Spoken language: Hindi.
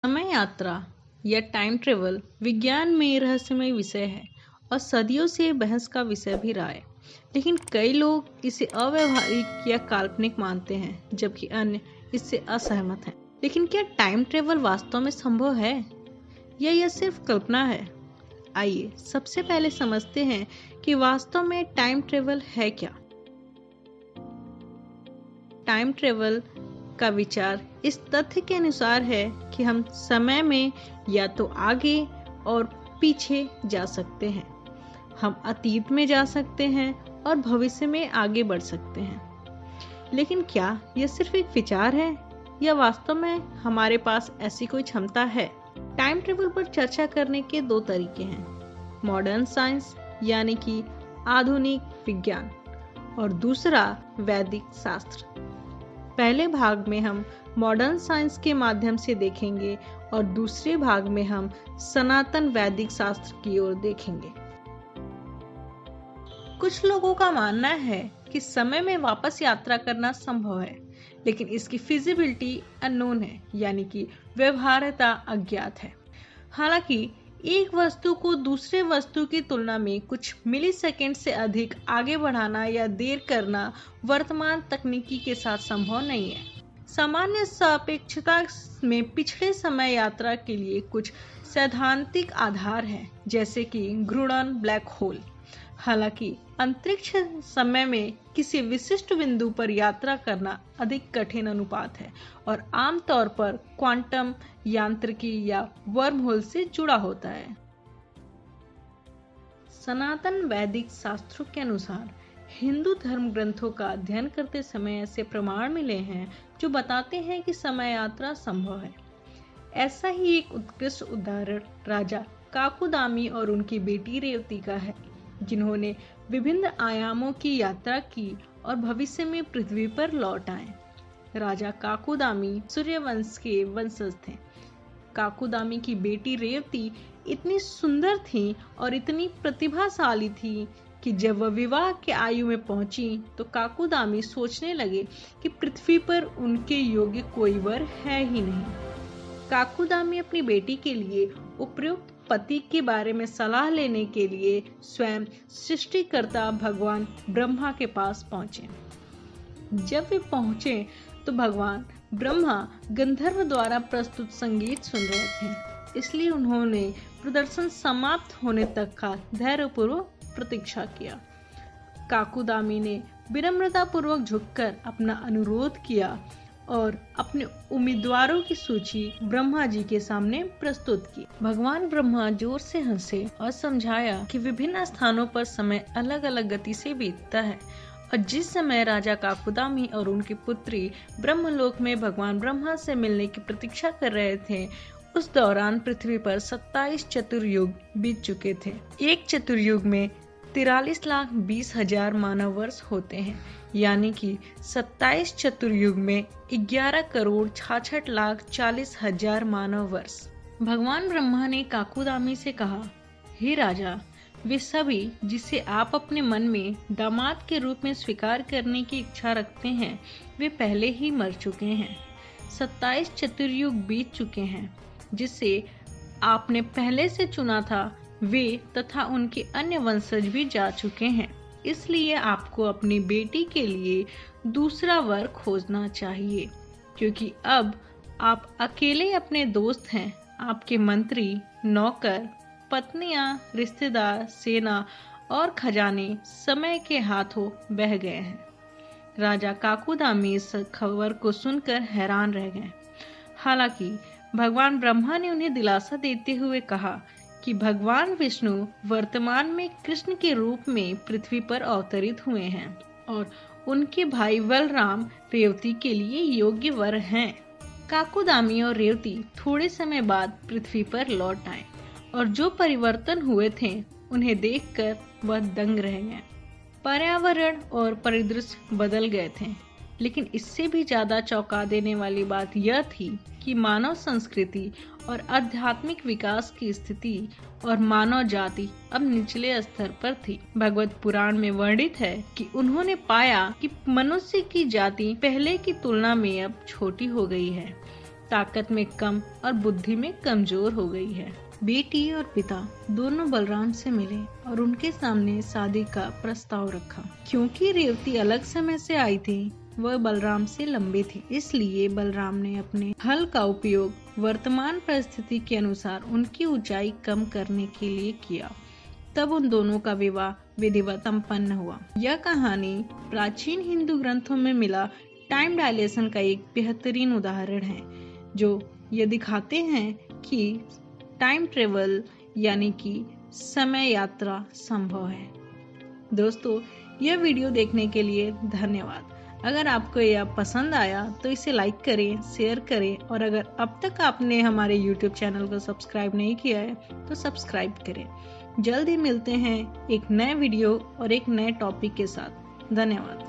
समय यात्रा या टाइम ट्रेवल विज्ञान में रहस्यमय विषय है और सदियों से बहस का विषय भी रहा है। लेकिन कई लोग इसे अव्यावहारिक या काल्पनिक मानते हैं, जबकि अन्य इससे असहमत हैं। लेकिन क्या टाइम ट्रेवल वास्तव में संभव है या यह सिर्फ कल्पना है? आइए सबसे पहले समझते हैं कि वास्तव में टाइम ट्रेवल है क्या। टाइम ट्रेवल का विचार इस तथ्य के अनुसार है कि हम समय में या तो आगे और पीछे जा सकते हैं, हम अतीत में जा सकते हैं और भविष्य में आगे बढ़ सकते हैं। लेकिन क्या यह सिर्फ एक विचार है या वास्तव में हमारे पास ऐसी कोई क्षमता है? टाइम ट्रेवल पर चर्चा करने के दो तरीके हैं, मॉडर्न साइंस यानी कि आधुनिक विज्ञान और दूसरा वैदिक शास्त्र। पहले भाग में हम मॉडर्न साइंस के माध्यम से देखेंगे और दूसरे भाग में हम सनातन वैदिक शास्त्र की ओर देखेंगे। कुछ लोगों का मानना है कि समय में वापस यात्रा करना संभव है, लेकिन इसकी फिजिबिलिटी अननोन है, यानी कि व्यवहार्यता अज्ञात है। हालांकि एक वस्तु को दूसरे वस्तु की तुलना में कुछ मिलीसेकंड से अधिक आगे बढ़ाना या देर करना वर्तमान तकनीकी के साथ संभव नहीं है। सामान्य सापेक्षता में पिछड़े समय यात्रा के लिए कुछ सैद्धांतिक आधार हैं, जैसे कि घूर्णन ब्लैक होल। हालांकि अंतरिक्ष समय में किसी विशिष्ट बिंदु पर यात्रा करना अधिक कठिन अनुपात है और आमतौर पर क्वांटम यांत्रिकी या वर्म होल से जुड़ा होता है। सनातन वैदिक शास्त्रों के अनुसार हिंदू धर्म ग्रंथों का अध्ययन करते समय ऐसे प्रमाण मिले हैं जो बताते हैं कि समय यात्रा संभव है। ऐसा ही एक उत्कृष्ट उदाहरण राजा काकुदामी और उनकी बेटी रेवती का है, जिन्होंने विभिन्न आयामों की यात्रा की और भविष्य में पृथ्वी पर लौट आए। राजा काकुदामी सूर्यवंश के वंशज थे। काकुदामी की बेटी रेवती इतनी सुंदर थी और इतनी प्रतिभाशाली थी कि जब वह विवाह के आयु में पहुंची तो काकुदामी सोचने लगे कि पृथ्वी पर उनके योग्य कोई वर है ही नहीं। काकुदामी अपनी बेटी के लिए उपयुक्त पति के बारे में सलाह लेने के लिए स्वयं सृष्टिकर्ता भगवान ब्रह्मा के पास पहुंचे। जब वे पहुंचे तो भगवान ब्रह्मा गंधर्व द्वारा प्रस्तुत संगीत सुन रहे थे, इसलिए उन्होंने प्रदर्शन समाप्त होने तक का धैर्यपूर्वक प्रतीक्षा किया। काकुदामी ने विनम्रता पूर्वक झुककर अपना अनुरोध किया और अपने उम्मीदवारों की सूची ब्रह्मा जी के सामने प्रस्तुत की। भगवान ब्रह्मा जोर से हंसे और समझाया कि विभिन्न स्थानों पर समय अलग अलग गति से बीतता है और जिस समय राजा काकुदामी और उनकी पुत्री ब्रह्मलोक में भगवान ब्रह्मा से मिलने की प्रतीक्षा कर रहे थे, उस दौरान पृथ्वी पर 27 चतुर्युग बीत चुके थे। एक चतुर्युग में 43,20,000 मानव वर्ष होते हैं, यानी कि 27 चतुर्युग में 11,66,40,000 मानव वर्ष। भगवान ब्रह्मा ने काकुदामी से कहा, हे राजा, वे सभी जिसे आप अपने मन में दामाद के रूप में स्वीकार करने की इच्छा रखते हैं, वे पहले ही मर चुके हैं। 27 चतुर्युग बीत चुके हैं। जिसे आपने पहले से चुना था, वे तथा उनके अन्य वंशज भी जा चुके हैं। इसलिए आपको अपनी बेटी के लिए दूसरा वर खोजना चाहिए, क्योंकि अब आप अकेले अपने दोस्त हैं। आपके मंत्री, नौकर, पत्नियां, रिश्तेदार, सेना और खजाने समय के हाथों बह गए हैं। राजा काकुदामी इस खबर को सुनकर हैरान रह गए। हालांकि भगवान ब्रह्मा ने उन्हें दिलासा देते हुए कहा कि भगवान विष्णु वर्तमान में कृष्ण के रूप में पृथ्वी पर अवतरित हुए हैं और उनके भाई बलराम रेवती के लिए योग्य वर हैं। काकुदामी और रेवती थोड़े समय बाद पृथ्वी पर लौट आए और जो परिवर्तन हुए थे उन्हें देखकर वह दंग रह गए। पर्यावरण और परिदृश्य बदल गए थे, लेकिन इससे भी ज्यादा चौंका देने वाली बात यह थी कि मानव संस्कृति और आध्यात्मिक विकास की स्थिति और मानव जाति अब निचले स्तर पर थी। भगवत पुराण में वर्णित है कि उन्होंने पाया कि मनुष्य की जाति पहले की तुलना में अब छोटी हो गई है। ताकत में कम और बुद्धि में कमजोर हो गई है। बेटी और पिता दोनों बलराम से मिले और उनके सामने शादी का प्रस्ताव रखा। क्योंकि रेवती अलग समय से आई थी, वह बलराम से लंबी थी, इसलिए बलराम ने अपने हल का उपयोग वर्तमान परिस्थिति के अनुसार उनकी ऊंचाई कम करने के लिए किया। तब उन दोनों का विवाह विधिवत संपन्न हुआ। यह कहानी प्राचीन हिंदू ग्रंथों में मिला टाइम डायलेशन का एक बेहतरीन उदाहरण है, जो ये दिखाते हैं कि टाइम ट्रेवल यानी कि समय यात्रा संभव है। दोस्तों, यह वीडियो देखने के लिए धन्यवाद। अगर आपको यह पसंद आया तो इसे लाइक करें, शेयर करें और अगर अब तक आपने हमारे YouTube चैनल को सब्सक्राइब नहीं किया है तो सब्सक्राइब करें। जल्द ही मिलते हैं एक नए वीडियो और एक नए टॉपिक के साथ। धन्यवाद।